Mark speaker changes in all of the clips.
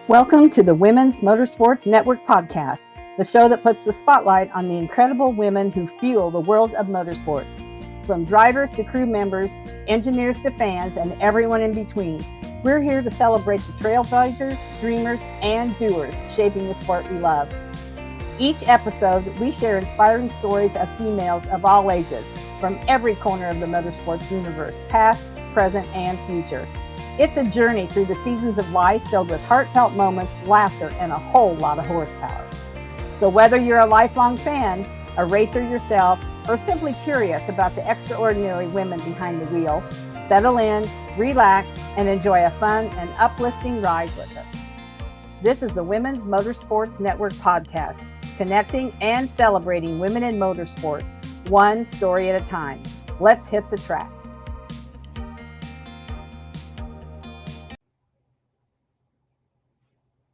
Speaker 1: Welcome to the Women's Motorsports Network podcast, the show that puts the spotlight on the incredible women who fuel the world of motorsports. From drivers to crew members, engineers to fans, and everyone in between, we're here to celebrate the trailblazers, dreamers, and doers shaping the sport we love. Each episode, we share inspiring stories of females of all ages from every corner of the motorsports universe, past, present, and future. It's a journey through the seasons of life filled with heartfelt moments, laughter, and a whole lot of horsepower. So whether you're a lifelong fan, a racer yourself, or simply curious about the extraordinary women behind the wheel, settle in, relax, and enjoy a fun and uplifting ride with us. This is the Women's Motorsports Network podcast, connecting and celebrating women in motorsports, one story at a time. Let's hit the track.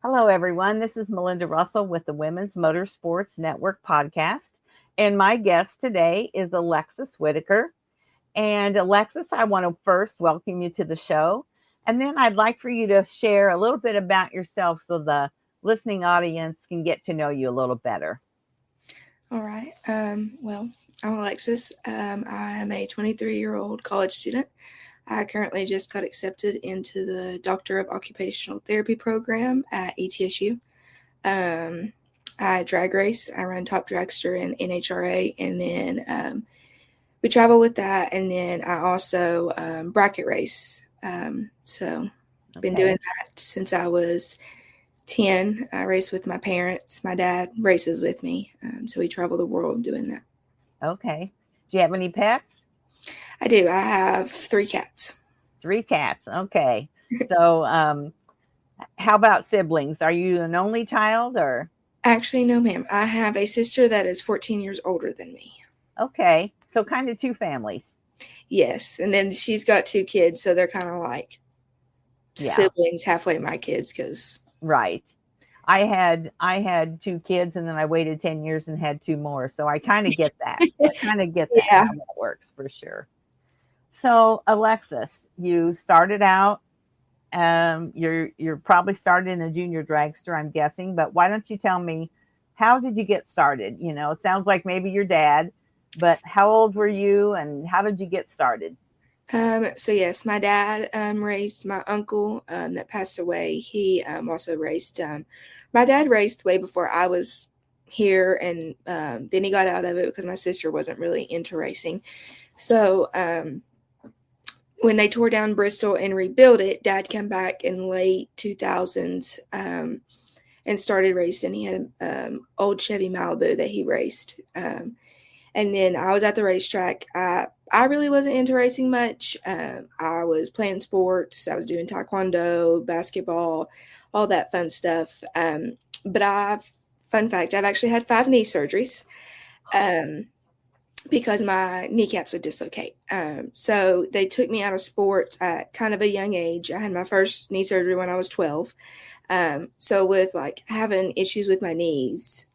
Speaker 1: Hello, everyone. This is Melinda Russell with the Women's Motorsports Network podcast. And my guest today is Alexis Whitaker. And Alexis, I want to first welcome you to the show. And then I'd like for you to share a little bit about yourself so the listening audience can get to know you a little better.
Speaker 2: All right. Well, I'm Alexis. I am a 23-year-old college student. I currently just got accepted into the Doctor of Occupational Therapy program at ETSU. I drag race. I run Top Dragster and NHRA, and then we travel with that. And then I also bracket race. So I've been doing that since I was 10. I race with my parents. My dad races with me. So we travel the world doing that.
Speaker 1: Okay. Do you have any pets?
Speaker 2: I do. I have 3 cats.
Speaker 1: 3 cats. Okay. So how about siblings? Are you an only child or?
Speaker 2: Actually, no, ma'am. I have a sister that is 14 years older than me.
Speaker 1: Okay. So kind of 2 families.
Speaker 2: Yes. And then she's got 2 kids. So they're kind of like siblings, halfway my kids.
Speaker 1: Right. I had 2 kids and then I waited 10 years and had 2 more. So I kind of get that. How that works for sure. So Alexis, you started out, you're probably started in a junior dragster, I'm guessing, but why don't you tell me, how did you get started? You know, it sounds like maybe your dad, but how old were you and how did you get started?
Speaker 2: So yes, my dad raised my uncle that passed away. He also raced. My dad raced way before I was here, and then he got out of it because my sister wasn't really into racing. So when they tore down Bristol and rebuilt it, Dad came back in late 2000s and started racing. He had an old Chevy Malibu that he raced. And then I was at the racetrack. I really wasn't into racing much. I was playing sports. I was doing taekwondo, basketball, all that fun stuff. But fun fact, I've actually had 5 knee surgeries because my kneecaps would dislocate. So they took me out of sports at kind of a young age. I had my first knee surgery when I was 12. So with like having issues with my knees,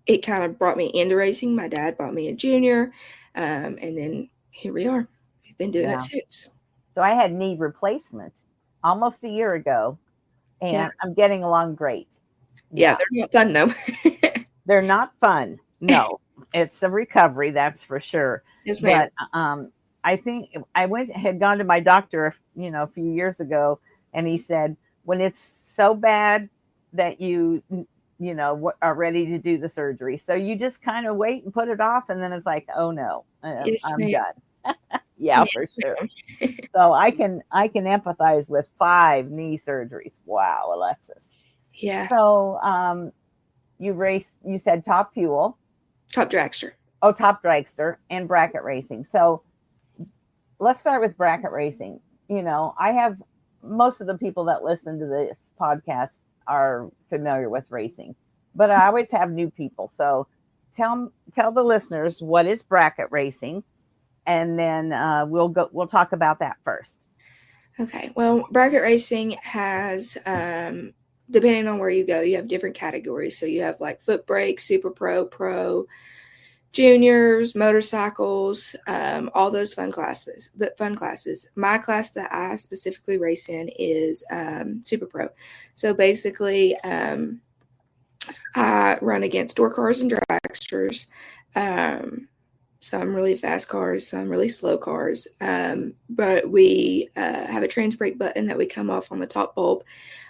Speaker 2: it kind of brought me into racing. My dad bought me a junior, and then here we are. We've been doing it since.
Speaker 1: So I had knee replacement almost a year ago, and I'm getting along great.
Speaker 2: Yeah, they're not fun though.
Speaker 1: They're not fun. No, it's a recovery, that's for sure.
Speaker 2: Yes, ma'am.
Speaker 1: But I think I had gone to my doctor, a few years ago, and he said, when it's so bad that you are ready to do the surgery, so you just kind of wait and put it off, and then it's like, oh no, I'm done. Yeah, for sure. So I can empathize with 5 knee surgeries. Wow, Alexis.
Speaker 2: Yeah.
Speaker 1: So you said Top Fuel.
Speaker 2: Top Dragster.
Speaker 1: Oh, Top Dragster and bracket racing. So let's start with bracket racing. I have most of the people that listen to this podcast are familiar with racing, but I always have new people. So tell the listeners, what is bracket racing? And then we'll talk about that first.
Speaker 2: Okay. Well, bracket racing has, depending on where you go, you have different categories. So you have like foot brake, super pro, juniors, motorcycles, all those fun classes. The fun classes. My class that I specifically race in is Super Pro. So basically, I run against door cars and dragsters. Some really fast cars, some really slow cars. But we have a trans brake button that we come off on the top bulb,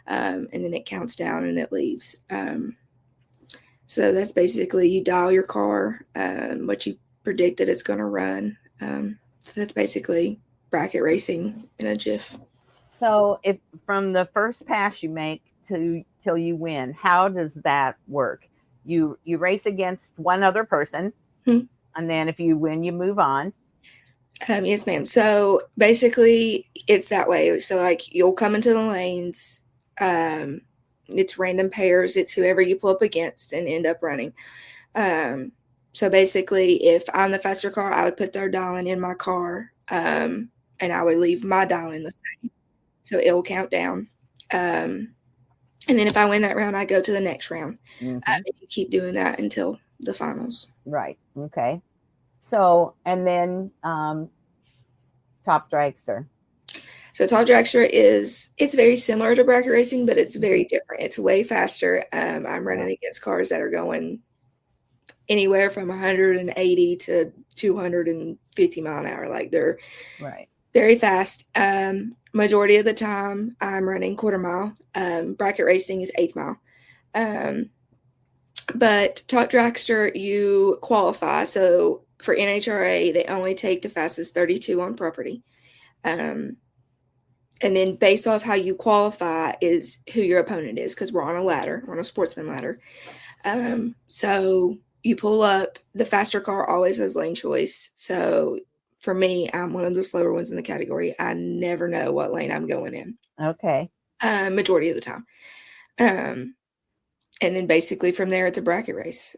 Speaker 2: and then it counts down and it leaves. So that's basically you dial your car, what you predict that it's going to run. So that's basically bracket racing in a GIF.
Speaker 1: So if from the first pass you make to till you win, how does that work? You race against one other person, and then if you win, you move on.
Speaker 2: Yes, ma'am. So basically, it's that way. So like you'll come into the lanes. It's random pairs. It's whoever you pull up against and end up running. So basically, if I'm the faster car, I would put their dialing in my car, and I would leave my dialing the same. So it will count down. And then if I win that round, I go to the next round.
Speaker 1: Mhm.
Speaker 2: You keep doing that until the finals.
Speaker 1: Right. Okay. So, and then top dragster.
Speaker 2: So top dragster it's very similar to bracket racing, but it's very different. It's way faster. I'm running against cars that are going anywhere from 180 to 250 mile an hour. Like they're
Speaker 1: Right.
Speaker 2: very fast. Majority of the time, I'm running quarter mile. Bracket racing is 8th mile. But top dragster, you qualify. So for NHRA, they only take the fastest 32 on property. And then based off how you qualify is who your opponent is, because we're on a ladder. We're on a sportsman ladder. So you pull up. The faster car always has lane choice. So for me, I'm one of the slower ones in the category. I never know what lane I'm going in.
Speaker 1: Okay.
Speaker 2: Majority of the time. And then basically from there, it's a bracket race.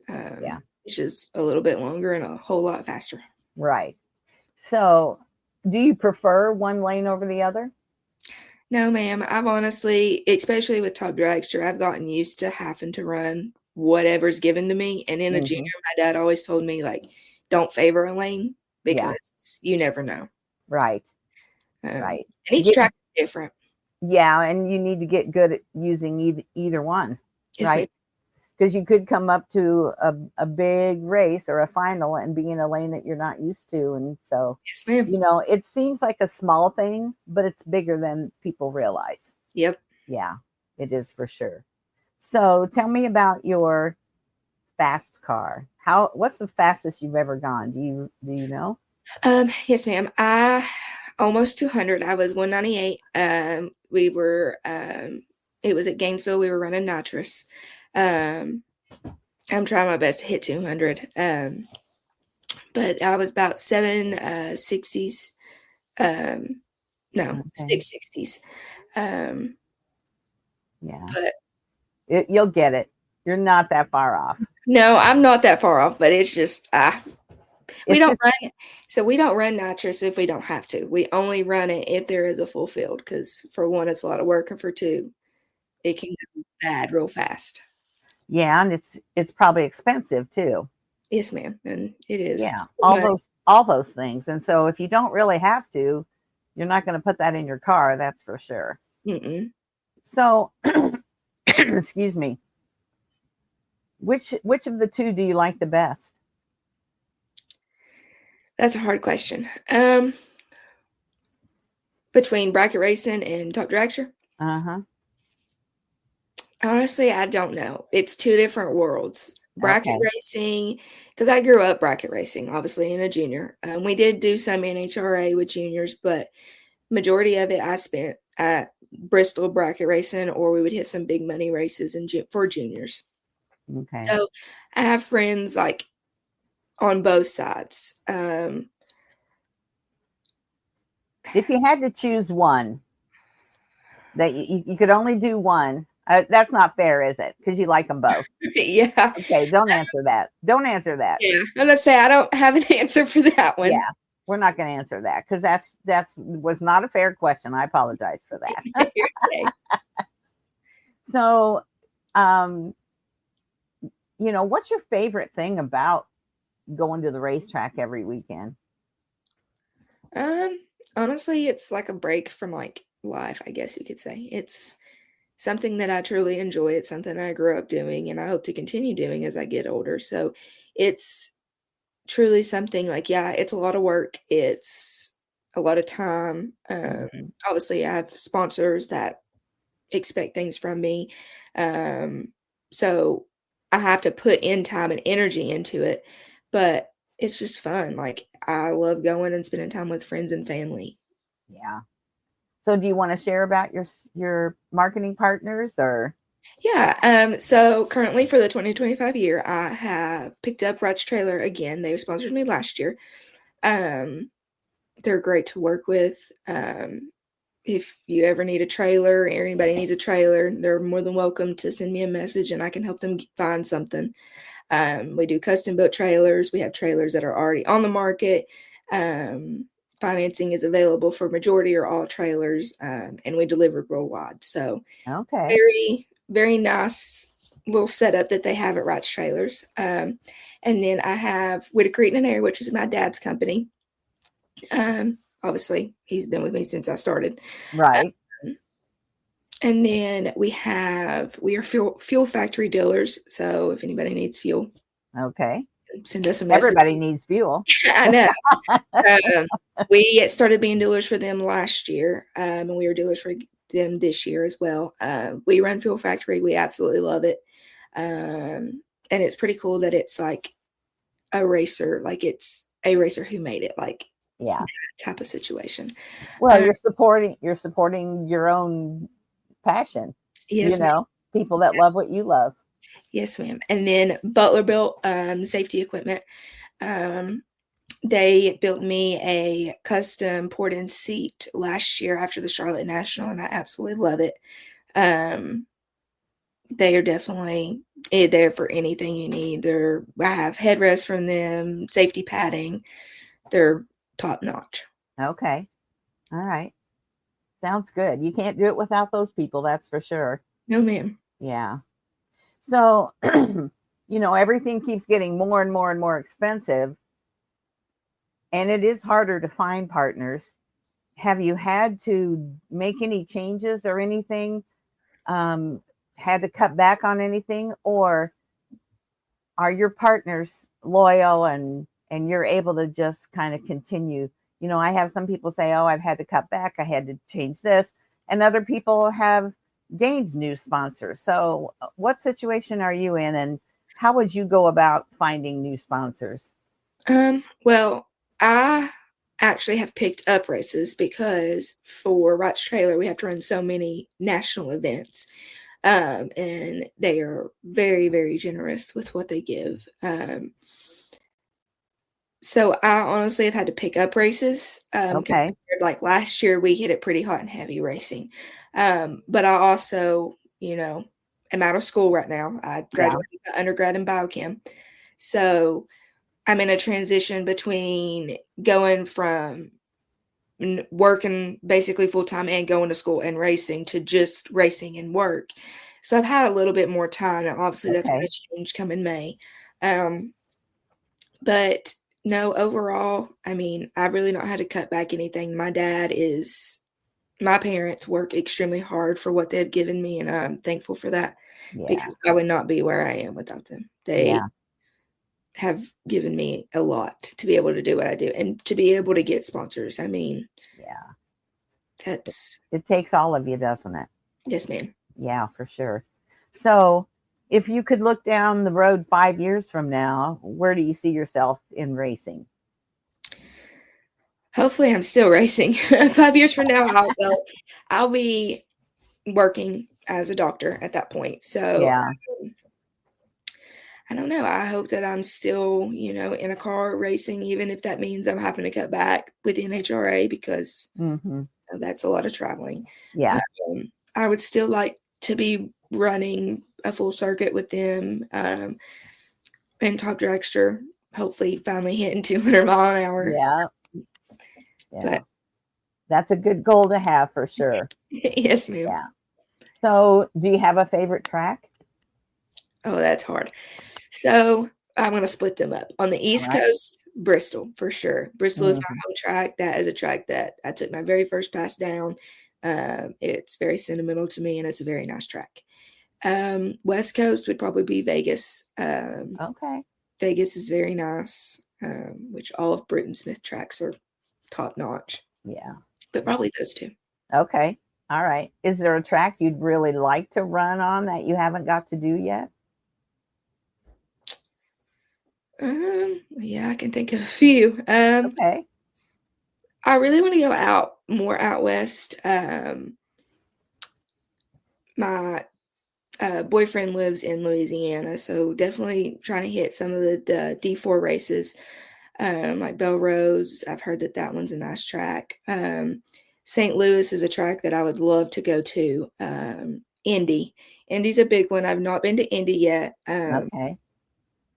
Speaker 2: It's just a little bit longer and a whole lot faster.
Speaker 1: Right. So do you prefer one lane over the other?
Speaker 2: No, ma'am. I've honestly, especially with top dragster, I've gotten used to having to run whatever's given to me. And in a junior, my dad always told me, like, don't favor a lane because you never know.
Speaker 1: Right. Right.
Speaker 2: And each track is different.
Speaker 1: Yeah, and you need to get good at using either one,
Speaker 2: Yes,
Speaker 1: right? Because you could come up to a big race or a final and be in a lane that you're not used to. And so,
Speaker 2: yes, ma'am.
Speaker 1: You know, it seems like a small thing, but it's bigger than people realize.
Speaker 2: Yep.
Speaker 1: Yeah, it is for sure. So tell me about your fast car. What's the fastest you've ever gone? Do you know?
Speaker 2: Yes, ma'am. I almost 200. I was 198. We were it was at Gainesville. We were running nitrous. I'm trying my best to hit 200. But I was about 760s. No, 660s.
Speaker 1: Yeah.
Speaker 2: But
Speaker 1: you'll get it. You're not that far off.
Speaker 2: No, I'm not that far off, but it's just we don't run nitrous if we don't have to. We only run it if there is a full field, because for one, it's a lot of work, and for two, it can go bad real fast.
Speaker 1: Yeah, and it's probably expensive too.
Speaker 2: Yes, ma'am, and it is.
Speaker 1: Yeah, all those things. And so if you don't really have to, you're not going to put that in your car, that's for sure.
Speaker 2: Mm-mm.
Speaker 1: So, excuse me. Which of the two do you like the best?
Speaker 2: That's a hard question. Between bracket racing and top dragster? Honestly, I don't know. It's two different worlds. Bracket racing, because I grew up bracket racing, obviously, in a junior. We did do some NHRA with juniors, but majority of it I spent at Bristol bracket racing, or we would hit some big money races for juniors.
Speaker 1: Okay.
Speaker 2: So I have friends like on both sides.
Speaker 1: If you had to choose one, that you could only do one, that's not fair, is it? Because you like them both.
Speaker 2: Yeah.
Speaker 1: Okay, don't answer that. Don't answer that.
Speaker 2: Yeah, I'm gonna say I don't have an answer for that one.
Speaker 1: Yeah, we're not going to answer that because that was not a fair question. I apologize for that.
Speaker 2: Okay.
Speaker 1: So, what's your favorite thing about going to the racetrack every weekend?
Speaker 2: Um, Honestly, it's like a break from like life, I guess you could say. It's something that I truly enjoy. It's something I grew up doing and I hope to continue doing as I get older. So it's truly something like, yeah, it's a lot of work. It's a lot of time.
Speaker 1: Mhm.
Speaker 2: Obviously, I have sponsors that expect things from me. Um, so I have to put in time and energy into it, but it's just fun. Like I love going and spending time with friends and family.
Speaker 1: Yeah. So do you want to share about your marketing partners or?
Speaker 2: Yeah, so currently for the 2025 year, I have picked up Rut's Trailer again. They sponsored me last year. Um, they're great to work with. If you ever need a trailer or anybody needs a trailer, they're more than welcome to send me a message and I can help them find something. We do custom built trailers. We have trailers that are already on the market. Um, Financing is available for majority or all trailers, and we deliver worldwide. So
Speaker 1: Okay.
Speaker 2: very, very nice little setup that they have at Wright's Trailers. And then I have Whitaker and Air, which is my dad's company. Obviously, he's been with me since I started.
Speaker 1: Right.
Speaker 2: Um, and then we are fuel factory dealers. So if anybody needs fuel,
Speaker 1: Okay.
Speaker 2: send us a message.
Speaker 1: Everybody needs fuel.
Speaker 2: I know. Um, we started being dealers for them last year, and we are dealers for them this year as well. We run Fuel Factory. We absolutely love it. And it's pretty cool that it's like a racer, like it's a racer who made it, like
Speaker 1: Yeah.
Speaker 2: that type of situation.
Speaker 1: Well,
Speaker 2: Uh,
Speaker 1: you're supporting your own passion,
Speaker 2: yes, ma'am.
Speaker 1: people that love what you love.
Speaker 2: Yes, ma'am. And then Butler built safety equipment. Um, They built me a custom port-in seat last year after the Charlotte National, and I absolutely love it. Um, they are definitely there for anything you need. I have headrests from them, safety padding. They're top notch.
Speaker 1: Okay. All right. Sounds good. You can't do it without those people, that's for sure.
Speaker 2: No, ma'am.
Speaker 1: Yeah. So, everything keeps getting more and more and more expensive, and it is harder to find partners. Have you had to make any changes or anything? Um, had to cut back on anything, or are your partners loyal and you're able to just kind of continue? I have some people say, oh, I've had to cut back, I had to change this, and other people have gained new sponsors. So what situation are you in, and how would you go about finding new sponsors?
Speaker 2: Well, I actually have picked up races because for Wright's Trailer, we have to run so many national events. And they are very, very generous with what they give. So I honestly have had to pick up races.
Speaker 1: Okay.
Speaker 2: Compared, like last year, we hit it pretty hot and heavy racing. But I also, am out of school right now. I
Speaker 1: Yeah.
Speaker 2: graduated undergrad in biochem. So I'm in a transition between going from working basically full time and going to school and racing to just racing and work. So I've had a little bit more time. And obviously, that's going
Speaker 1: Okay.
Speaker 2: to change come in May. Um, but no, overall, I mean, I've really not had to cut back anything. My parents work extremely hard for what they've given me, and I'm thankful for that
Speaker 1: Yeah.
Speaker 2: because I would not be where I am without them. They
Speaker 1: Yeah.
Speaker 2: have given me a lot to be able to do what I do and to be able to get sponsors. I mean,
Speaker 1: Yeah.
Speaker 2: that's
Speaker 1: It takes all of you, doesn't it?
Speaker 2: yes, ma'am.
Speaker 1: Yeah, for sure. So, if you could look down the road 5 years from now, where do you see yourself in racing?
Speaker 2: Hopefully, I'm still racing. 5 years from now, I'll be working as a doctor at that point. So
Speaker 1: Yeah.
Speaker 2: I don't know. I hope that I'm still, in a car racing, even if that means I'm having to cut back with NHRA because
Speaker 1: Hmm.
Speaker 2: that's a lot of traveling.
Speaker 1: Yeah.
Speaker 2: I would still like to be running a full circuit with them and top dragster, hopefully finally hitting 200 mile an hour.
Speaker 1: Yeah. Yeah.
Speaker 2: But
Speaker 1: That's a good goal to have for sure.
Speaker 2: yes, ma'am.
Speaker 1: Yeah. So, do you have a favorite track?
Speaker 2: Oh, that's hard. So I'm going to split them up. On the
Speaker 1: All
Speaker 2: East
Speaker 1: right.
Speaker 2: Coast, Bristol, for sure. Bristol is my
Speaker 1: Mhm.
Speaker 2: home track. That is a track that I took my very first pass down. It's very sentimental to me, and it's a very nice track. West Coast would probably be Vegas.
Speaker 1: Okay.
Speaker 2: Vegas is very nice, which all of Britton Smith tracks are top notch,
Speaker 1: Yeah.
Speaker 2: but
Speaker 1: Yeah.
Speaker 2: probably those two.
Speaker 1: Okay. All right. Is there a track you'd really like to run on that you haven't got to do yet?
Speaker 2: Yeah, I can think of a few.
Speaker 1: Okay.
Speaker 2: I really want to go more out west. My boyfriend lives in Louisiana, so definitely trying to hit some of the D4 races, like Belrose. I've heard that that one's a nice track. St. Louis is a track that I would love to go to. Indy. Indy's a big one. I've not been to Indy yet.
Speaker 1: Okay. Yeah.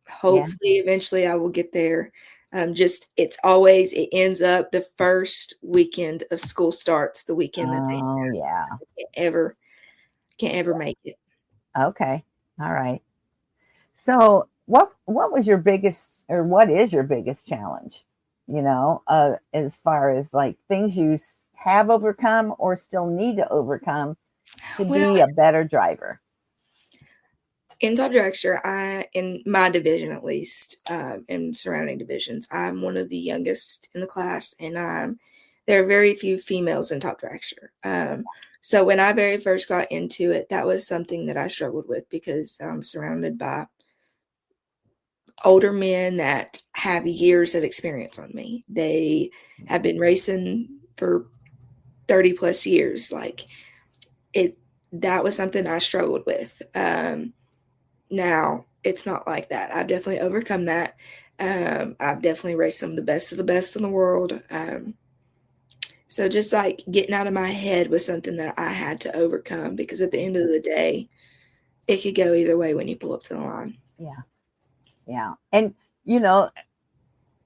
Speaker 2: Hopefully, eventually, I will get there. Just it ends up the first weekend of school starts, the weekend that they
Speaker 1: Oh, yeah.
Speaker 2: can't ever can't ever make it.
Speaker 1: Okay. All right. So, what was your biggest, or what is your biggest challenge? As far as like things you have overcome or still need to overcome to
Speaker 2: Well,
Speaker 1: be a better driver.
Speaker 2: in top dragster, in my division at least, and surrounding divisions, I'm one of the youngest in the class, and there are very few females in top dragster. So when I very first got into it, that was something that I struggled with because I'm surrounded by older men that have years of experience on me. They have been racing for 30 plus years. Like it, that was something I struggled with. Now it's not like that. I've definitely overcome that. I've definitely raced some of the best in the world. So just like getting out of my head was something that I had to overcome because at the end of the day, it could go either way when you pull up to the line.
Speaker 1: Yeah. Yeah. And you know,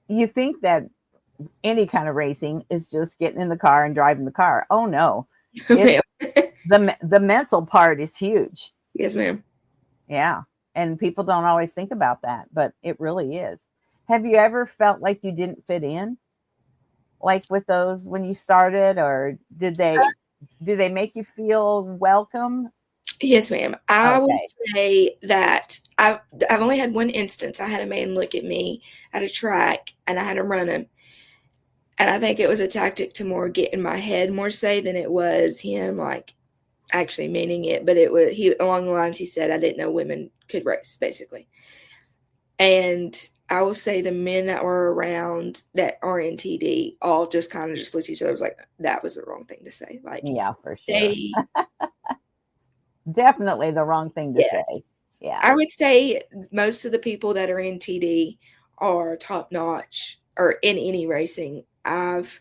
Speaker 1: you think that any kind of racing is just getting in the car and driving the car. Oh no. It's
Speaker 2: Ma'am.
Speaker 1: the mental part is huge.
Speaker 2: Yes, ma'am.
Speaker 1: Yeah. And people don't always think about that, but it really is. Have you ever felt like you didn't fit in? Like with those when you started, or do they make you feel welcome?
Speaker 2: Yes, ma'am. I will
Speaker 1: Okay.
Speaker 2: say that I've only had one instance. I had a man look at me at a track and I had to run him. And I think it was a tactic to more get in my head more say than it was him like actually meaning it. But it was he along the lines he said I didn't know women could race, basically. And I will say the men that were around that are in TD all just kind of just looked at each other. Was like, that was the wrong thing to say. Like
Speaker 1: Yeah, for sure.
Speaker 2: they
Speaker 1: Definitely the wrong thing to
Speaker 2: yes.
Speaker 1: say. Yeah.
Speaker 2: I would say most of the people that are in TD are top notch or in any racing. I've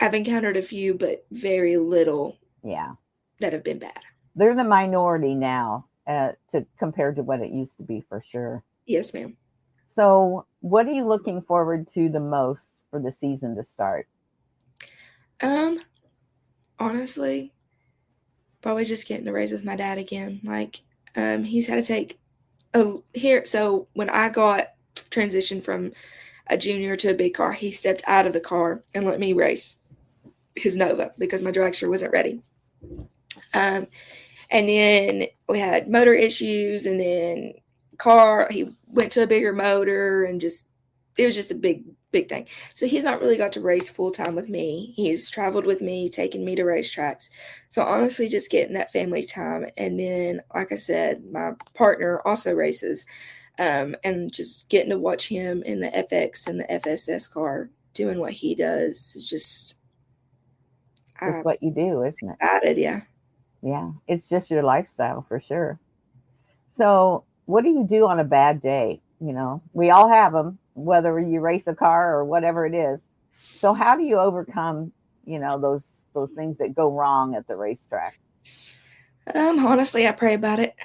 Speaker 2: encountered a few, but very little
Speaker 1: Yeah.
Speaker 2: that have been bad.
Speaker 1: They're the minority now, to compared to what it used to be for sure.
Speaker 2: Yes, ma'am.
Speaker 1: So, what are you looking forward to the most for the season to start?
Speaker 2: Um, Honestly, probably just getting to race with my dad again. Like, he's had to take a here. So when I got transitioned from a junior to a big car, he stepped out of the car and let me race his Nova because my dragster wasn't ready. Um, And then we had motor issues, and then he went to a bigger motor, and just it was just a big thing. So he's not really got to race full time with me. He's traveled with me, taken me to racetracks. So honestly, just getting that family time, and then like I said, my partner also races, and just getting to watch him in the FX and the FSS car doing what he does is just
Speaker 1: Just
Speaker 2: I'm
Speaker 1: what you do, isn't it?
Speaker 2: excited. Yeah.
Speaker 1: Yeah, it's just your lifestyle for sure. So, what do you do on a bad day? We all have them, whether you race a car or whatever it is. So, how do you overcome, those things that go wrong at the racetrack?
Speaker 2: Honestly, I pray about it.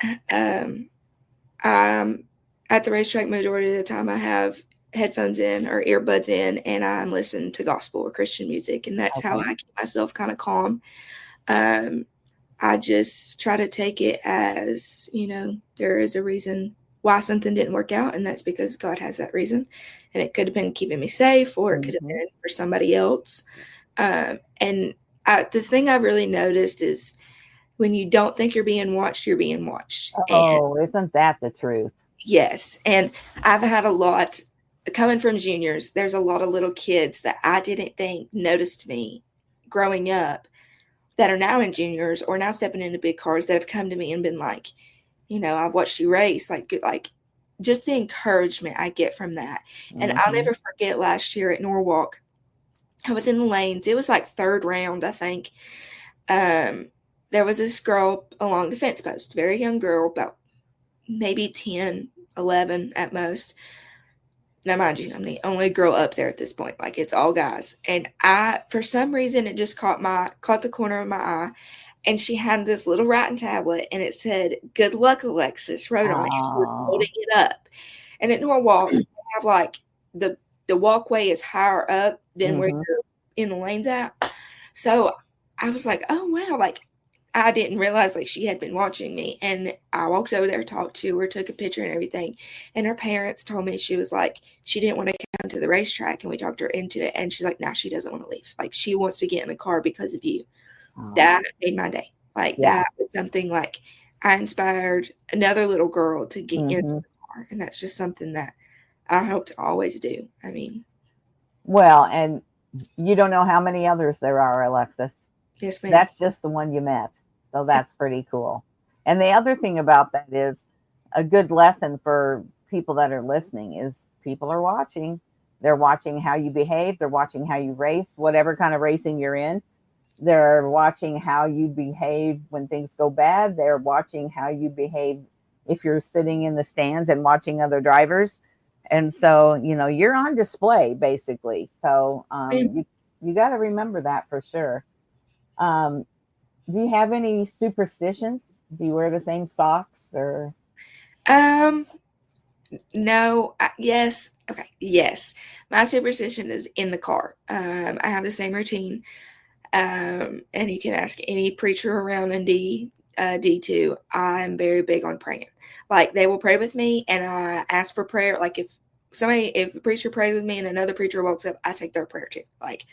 Speaker 2: I'm at the racetrack majority of the time. I have headphones in or earbuds in, and I'm listening to gospel or Christian music, and that's how
Speaker 1: Okay.
Speaker 2: I keep myself kind of calm. Um, I just try to take it as there is a reason why something didn't work out, and that's because God has that reason. And it could have been keeping me safe, or it could have
Speaker 1: Mm-hmm.
Speaker 2: been for somebody else. And the thing I've really noticed is when you don't think you're being watched, you're being watched. And
Speaker 1: Oh, isn't that the truth?
Speaker 2: yes, and I've had a lot coming from juniors. There's a lot of little kids that I didn't think noticed me growing up that are now in juniors or now stepping into big cars that have come to me and been like, I've watched you race, like just the encouragement I get from that. And I'll
Speaker 1: Mm-hmm.
Speaker 2: never forget last year at Norwalk, I was in the lanes. It was like third round, I think. Um, there was this girl along the fence post, very young girl, about maybe 10, 11 at most. Now, mind you, I'm the only girl up there at this point. Like, it's all guys. And for some reason, it just caught the corner of my eye. And she had this little writing tablet, and it said, "Good luck, Alexis," wrote on it. She was holding
Speaker 1: Oh.
Speaker 2: it up. And at Norwalk, they have like the the walkway is higher up than where
Speaker 1: Mm-hmm.
Speaker 2: you're in the lanes at. So I was like, oh wow, like I didn't realize like she had been watching me. And I walked over there, talked to her, took a picture and everything. And her parents told me she was like, she didn't want to come to the racetrack, and we talked her into it. And she's like, now she doesn't want to leave. Like she wants to get in the car because of you.
Speaker 1: Oh.
Speaker 2: That made my day. Like
Speaker 1: Yeah.
Speaker 2: that was something like I inspired another little girl to get into
Speaker 1: Mm-hmm.
Speaker 2: the car. And that's just something that I hope to always do. I mean,
Speaker 1: Well, and you don't know how many others there are, Alexis.
Speaker 2: yes, ma'am.
Speaker 1: That's just the one you met. So that's pretty cool. And the other thing about that is a good lesson for people that are listening is people are watching. They're watching how you behave, they're watching how you race, whatever kind of racing you're in. They're watching how you behave when things go bad. They're watching how you behave if you're sitting in the stands and watching other drivers. And so, you're on display basically. So you got to remember that for sure. Um, do you have any superstitions? Do you wear the same socks or?
Speaker 2: Um, no, yes. Okay, yes. My superstition is in the car. I have the same routine. And you can ask any preacher around in D2. I'm very big on praying. Like they will pray with me, and I ask for prayer. Like if a preacher prays with me and another preacher walks up, I take their prayer too. Like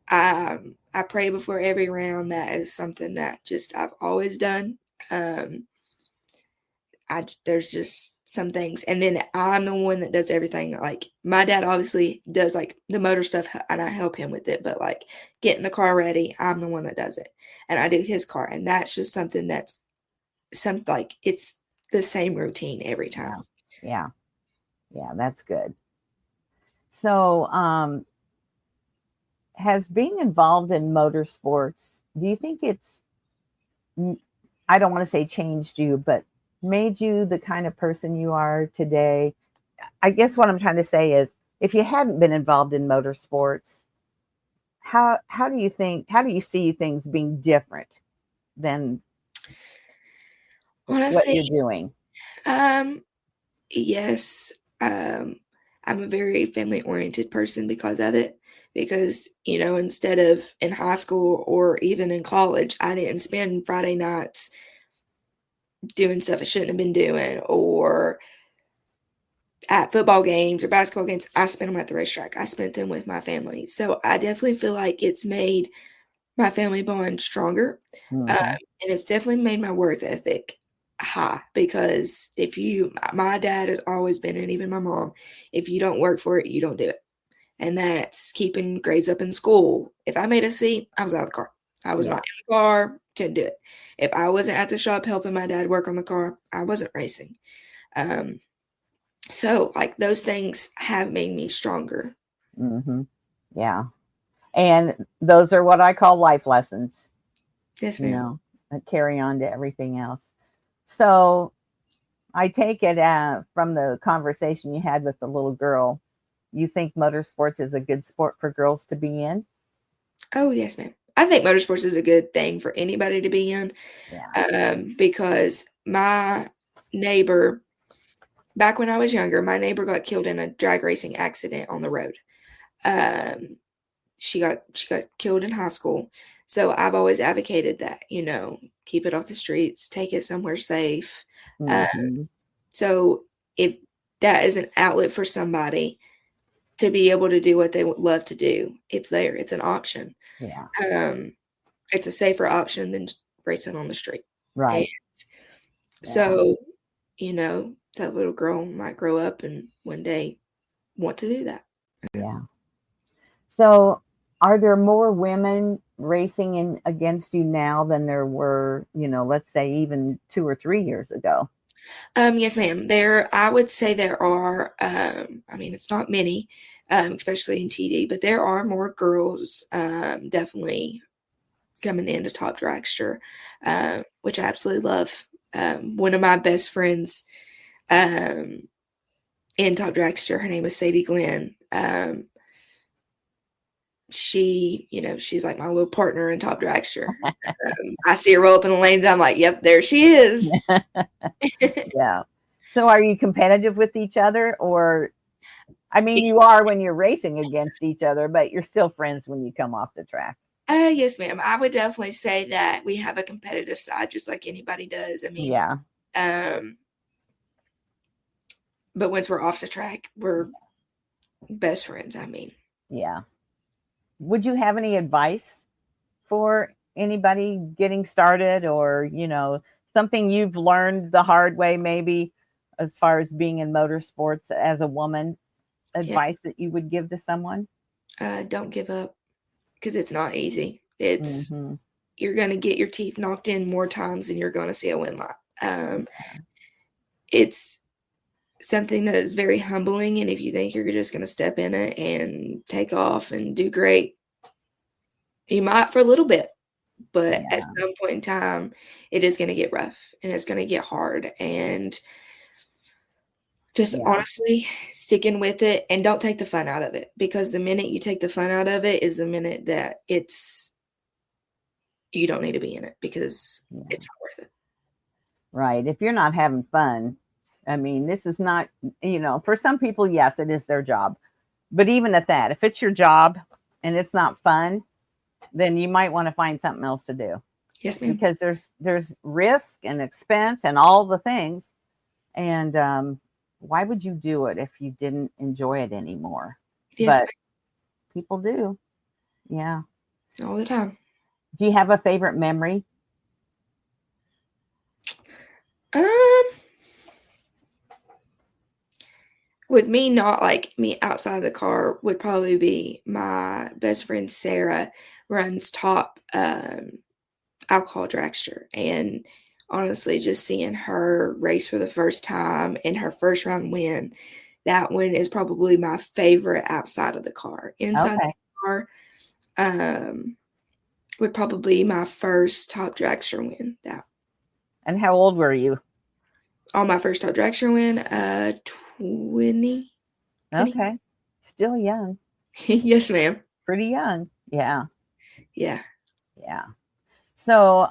Speaker 2: I pray before every round. That is something that just I've always done. Um, there's just some things, and then I'm the one that does everything. Like my dad obviously does like the motor stuff, and I help him with it. But like getting the car ready, I'm the one that does it, and I do his car, and that's just something that's like it's the same routine every
Speaker 1: Yeah,
Speaker 2: time.
Speaker 1: yeah, yeah. That's good. So, has being involved in motorsports, do you think I don't want to say changed you, but made you the kind of person you are today? I guess what I'm trying to say is if you hadn't been involved in motorsports, how do you see things being different than what
Speaker 2: Honestly,
Speaker 1: you're doing?
Speaker 2: um, yes, I'm a very family oriented person because of it. Because, instead of in high school or even in college, I didn't spend Friday nights doing stuff I shouldn't have been doing or at football games or basketball games. I spent them at the racetrack. I spent them with my family. So I definitely feel like it's made my family bond stronger.
Speaker 1: Hmm.
Speaker 2: And it's definitely made my work ethic high because my dad has always been, and even my mom, if you don't work for it, you don't do it. And that's keeping grades up in school. If I made a C, I was out of the car. I was not
Speaker 1: Yeah.
Speaker 2: in the car, couldn't do it. If I wasn't at the shop helping my dad work on the car, I wasn't racing. Um, so like those things have made me stronger.
Speaker 1: Hmm. Yeah. And those are what I call life lessons,
Speaker 2: Yes,
Speaker 1: you
Speaker 2: ma'am.
Speaker 1: know, that carry on to everything else. So I take it from the conversation you had with the little girl, you think motorsports is a good sport for girls to be in?
Speaker 2: Oh, yes, ma'am. I think motorsports is a good thing for anybody to be in,
Speaker 1: Yeah.
Speaker 2: because my neighbor, back when I was younger, my neighbor got killed in a drag racing accident on the road. Um, she got killed in high school. So I've always advocated that, keep it off the streets, take it somewhere safe. Uh,
Speaker 1: Hmm.
Speaker 2: So if that is an outlet for somebody to be able to do what they would love to do, it's there. It's an option.
Speaker 1: Yeah.
Speaker 2: Um, it's a safer option than racing on the street. And
Speaker 1: Right. Yeah.
Speaker 2: so, that little girl might grow up and one day want to do that.
Speaker 1: Yeah. So, are there more women racing in against you now than there were, let's say even 2 or 3 years ago?
Speaker 2: Yes, ma'am. I would say there are, I mean, it's not many, especially in TD, but there are more girls, definitely coming into top dragster, which I absolutely love. One of my best friends, um, in top dragster, her name is Sadie Glenn. She's like my little partner in top dragster. I see her roll up in the lanes. I'm like, yep, there she is.
Speaker 1: Yeah. So, are you competitive with each other, or I mean, you are when you're racing against each other, but you're still friends when you come off the track?
Speaker 2: Yes, ma'am. I would definitely say that we have a competitive side, just like anybody does. I mean,
Speaker 1: Yeah.
Speaker 2: um, but once we're off the track, we're best friends. I mean,
Speaker 1: Yeah. Would you have any advice for anybody getting started, or, something you've learned the hard way, maybe as far as being in motorsports as a woman, advice
Speaker 2: yes,
Speaker 1: that you would give to someone?
Speaker 2: don't give up because it's not easy. It's
Speaker 1: Hmm.
Speaker 2: You're going to get your teeth knocked in more times than you're going to see a win light. It's something that is very humbling, and if you think you're just going to step in it and take off and do great, you might for a little bit, but at
Speaker 1: Yeah.
Speaker 2: some point in time, it is going to get rough and it's going to get hard. And just
Speaker 1: Yeah.
Speaker 2: honestly sticking with it and don't take the fun out of it, because the minute you take the fun out of it is the minute that you don't need to be in it because
Speaker 1: Yeah.
Speaker 2: it's not worth it.
Speaker 1: Right. If you're not having fun, I mean, this is not, for some people, yes, it is their job. But even at that, if it's your job and it's not fun, then you might want to find something else to do,
Speaker 2: Yes, ma'am.
Speaker 1: because there's risk and expense and all the things. And why would you do it if you didn't enjoy it anymore?
Speaker 2: Yes,
Speaker 1: But people do. Yeah.
Speaker 2: ma'am. All the time.
Speaker 1: Do you have a favorite memory?
Speaker 2: Um, with me, not like me outside the car, would probably be my best friend Sarah runs top alcohol dragster, and honestly, just seeing her race for the first time and her first round win, that one is probably my favorite outside of the car. Inside the
Speaker 1: Okay.
Speaker 2: car, um, would probably be my first top dragster win. That
Speaker 1: And how old were you?
Speaker 2: On my first top dragster win, 20, 20.
Speaker 1: Okay. Still young.
Speaker 2: Yes, ma'am.
Speaker 1: Pretty young. Yeah.
Speaker 2: Yeah.
Speaker 1: Yeah. So,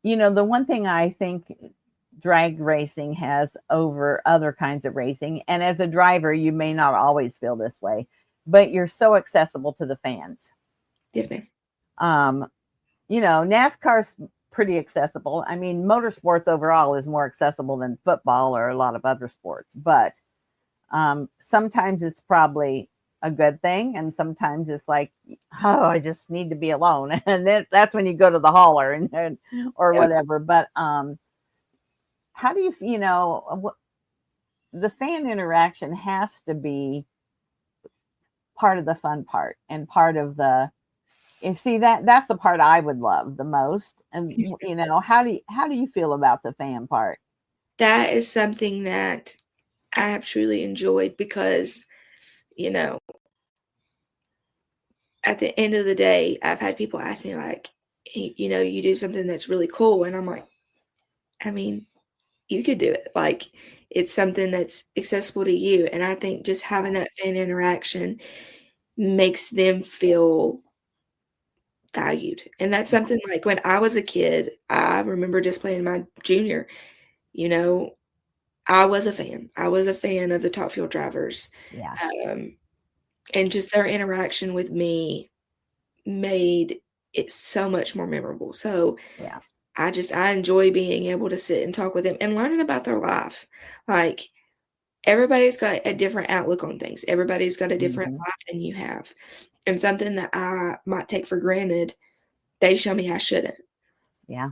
Speaker 1: the one thing I think drag racing has over other kinds of racing, and as a driver, you may not always feel this way, but you're so accessible to the fans.
Speaker 2: Yes, ma'am.
Speaker 1: Um, NASCAR's pretty accessible. I mean, motorsports overall is more accessible than football or a lot of other sports, but sometimes it's probably a good thing, and sometimes it's like, oh, I just need to be alone, and then that's when you go to the hauler and or
Speaker 2: Yep.
Speaker 1: whatever. But how do the fan interaction has to be part of the fun part and part of the you see that's the part I would love the most. And
Speaker 2: Yes,
Speaker 1: how do you feel about the fan part?
Speaker 2: that is something that I have truly enjoyed because, you know, at the end of the day, I've had people ask me, like, "Hey, you do something that's really cool." And I'm like, I mean, you could do it. Like, it's something that's accessible to you. And I think just having that fan interaction makes them feel valued. And that's
Speaker 1: Yeah.
Speaker 2: something like when I was a kid, I remember just playing my junior, you know, I was a fan. I was a fan of the top fuel drivers.
Speaker 1: Yeah.
Speaker 2: Um, and just their interaction with me made it so much more memorable. So
Speaker 1: Yeah.
Speaker 2: I enjoy being able to sit and talk with them and learning about their life. Like, everybody's got a different outlook on things. Everybody's got a different
Speaker 1: Hmm.
Speaker 2: life than you have. And something that I might take for granted, they show me I shouldn't.
Speaker 1: Yeah.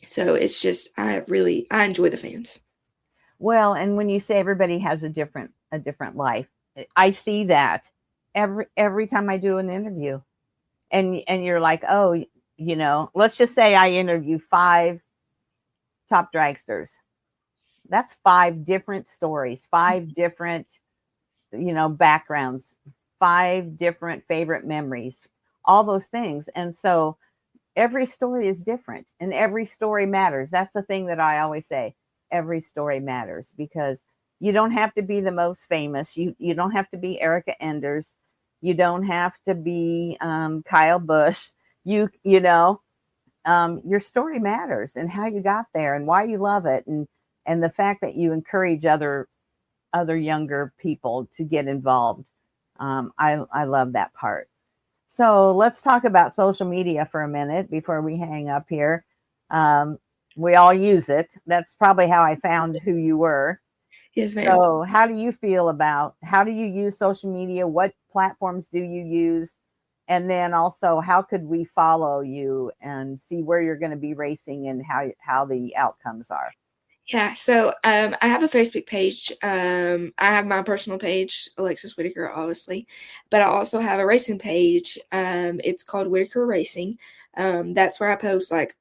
Speaker 2: So it's just I enjoy the fans.
Speaker 1: Well, and when you say everybody has a different life, I see that every time I do an interview. And you're like, "Oh, let's just say I interview 5 top dragsters. That's 5 different stories, 5 different, backgrounds, 5 different favorite memories, all those things." And so every story is different and every story matters. That's the thing that I always say. Every story matters because you don't have to be the most famous. You don't have to be Erica Enders. You don't have to be Kyle Busch. Your story matters and how you got there and why you love it, and the fact that you encourage other younger people to get involved. I love that part. So let's talk about social media for a minute before we hang up here. Um, we all use it. That's probably how I found who you were.
Speaker 2: Yes, ma'am.
Speaker 1: So, how do you use social media? What platforms do you use? And then also, how could we follow you and see where you're going to be racing and how the outcomes are?
Speaker 2: Yeah, so I have a Facebook page. I have my personal page, Alexis Whitaker, obviously, but I also have a racing page. It's called Whitaker Racing. That's where I post like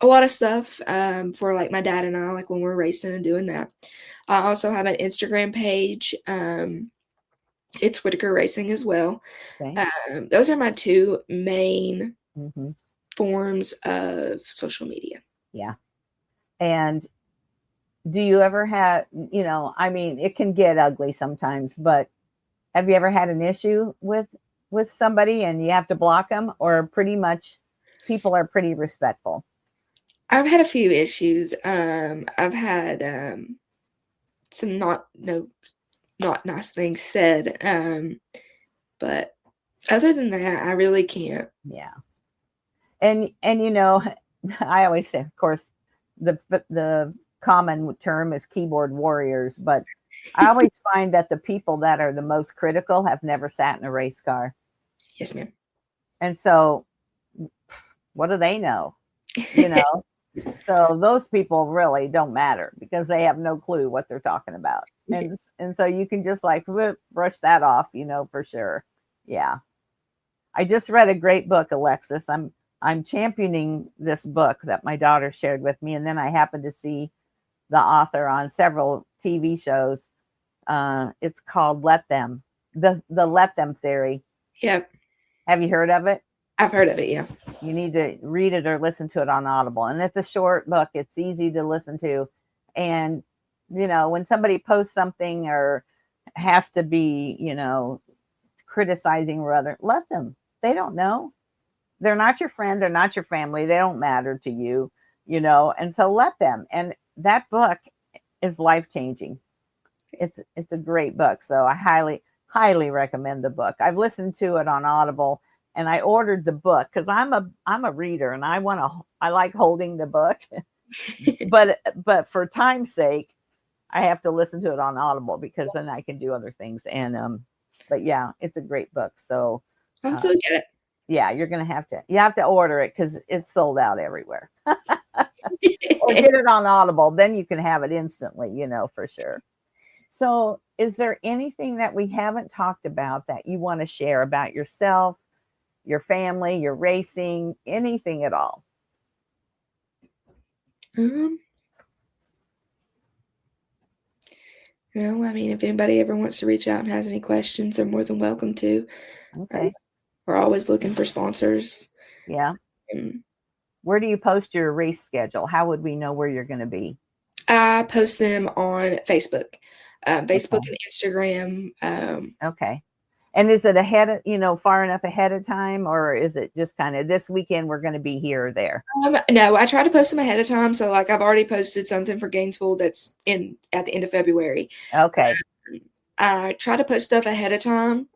Speaker 2: a lot of stuff for like my dad and I, like when we're racing and doing that. I also have an Instagram page. It's Whitaker Racing as well.
Speaker 1: Okay.
Speaker 2: Those are my two main
Speaker 1: Hmm.
Speaker 2: forms of social media.
Speaker 1: Yeah. And do you ever have, I mean, it can get ugly sometimes, but have you ever had an issue with somebody and you have to block them, or pretty much people are pretty respectful?
Speaker 2: I've had a few issues. I've had some not nice things said. But other than that, I really can't.
Speaker 1: Yeah. And I always say, of course, the common term is keyboard warriors, but I always find that the people that are the most critical have never sat in a race car.
Speaker 2: Yes, ma'am.
Speaker 1: And so what do they know? You know? So those people really don't matter because they have no clue what they're talking about. And so you can just like brush that off, for sure. Yeah. I just read a great book, Alexis. I'm championing this book that my daughter shared with me, and then I happened to see the author on several TV shows. It's called Let Them, the Let Them Theory.
Speaker 2: Yep,
Speaker 1: Have you heard of it?
Speaker 2: I've heard of it. Yeah.
Speaker 1: You need to read it or listen to it on Audible. And it's a short book. It's easy to listen to. And when somebody posts something or has to be, criticizing or other, let them. They don't know. They're not your friend, they're not your family, they don't matter to you, and so let them. And that book is life changing. It's a great book, so I highly recommend the book. I've listened to it on Audible, and I ordered the book because I'm a reader and I like holding the book. But for time's sake, I have to listen to it on Audible because then I can do other things. And but yeah, it's a great book. So
Speaker 2: I'll have
Speaker 1: uh,
Speaker 2: to look at
Speaker 1: yeah, you have to order it because it's sold out everywhere. Or
Speaker 2: it.
Speaker 1: get it on Audible, then you can have it instantly, for sure. So, is there anything that we haven't talked about that you want to share about yourself, your family, your racing, anything at all?
Speaker 2: um, I mean, if anybody ever wants to reach out and has any questions, they're more than welcome to. Uh,
Speaker 1: Okay.
Speaker 2: we're always looking for sponsors.
Speaker 1: Yeah.
Speaker 2: Um,
Speaker 1: Where do you post your race schedule? How would we know where you're going to be?
Speaker 2: I post them on Facebook, Facebook
Speaker 1: Okay.
Speaker 2: and Instagram.
Speaker 1: Okay. And is it far enough ahead of time, or is it just kind of this weekend we're going to be here or there?
Speaker 2: No, I try to post them ahead of time. So, like, I've already posted something for Gainesville that's in at the end of February.
Speaker 1: Okay.
Speaker 2: I try to post stuff ahead of time,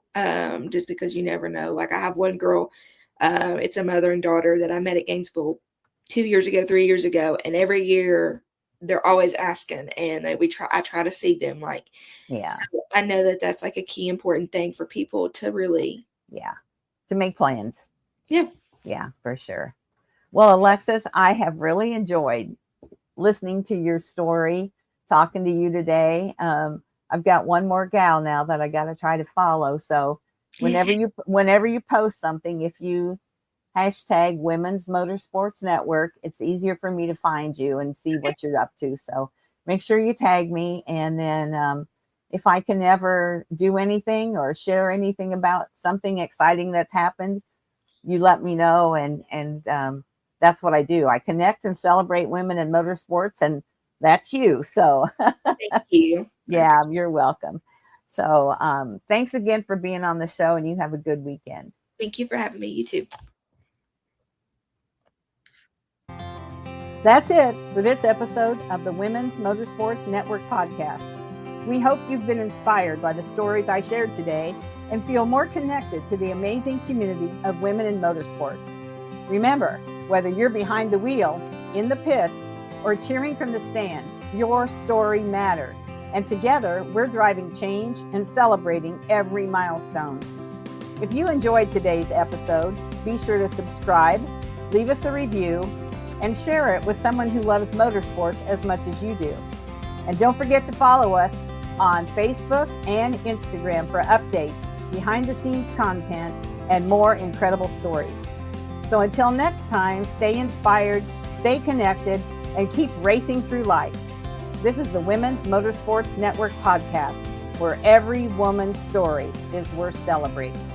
Speaker 2: just because you never know. Like, I have one girl, it's a mother and daughter that I met at Gainesville 2 years ago, 3 years ago, and every year they're always asking, and I try to see them, like,
Speaker 1: Yeah.
Speaker 2: so I know that that's like a key important thing for people to really,
Speaker 1: to make plans.
Speaker 2: yeah.
Speaker 1: Yeah, for sure. Well, Alexis, I have really enjoyed listening to your story, talking to you today. I've got one more gal now that I got to try to follow. So whenever you post something, if you hashtag Women's Motorsports Network, it's easier for me to find you and see what you're up to. So make sure you tag me, and then if I can ever do anything or share anything about something exciting that's happened, you let me know, and that's what I do. I connect and celebrate women in motorsports, and that's you. So
Speaker 2: Thank you.
Speaker 1: yeah, you're welcome. So thanks again for being on the show, and you have a good weekend.
Speaker 2: Thank you for having me. You too.
Speaker 1: That's it for this episode of the Women's Motorsports Network podcast. We hope you've been inspired by the stories I shared today and feel more connected to the amazing community of women in motorsports. Remember, whether you're behind the wheel, in the pits, or cheering from the stands, your story matters. And together, we're driving change and celebrating every milestone. If you enjoyed today's episode, be sure to subscribe, leave us a review, and share it with someone who loves motorsports as much as you do. And don't forget to follow us on Facebook and Instagram for updates, behind-the-scenes content, and more incredible stories. So until next time, stay inspired, stay connected, and keep racing through life. This is the Women's Motorsports Network podcast, where every woman's story is worth celebrating.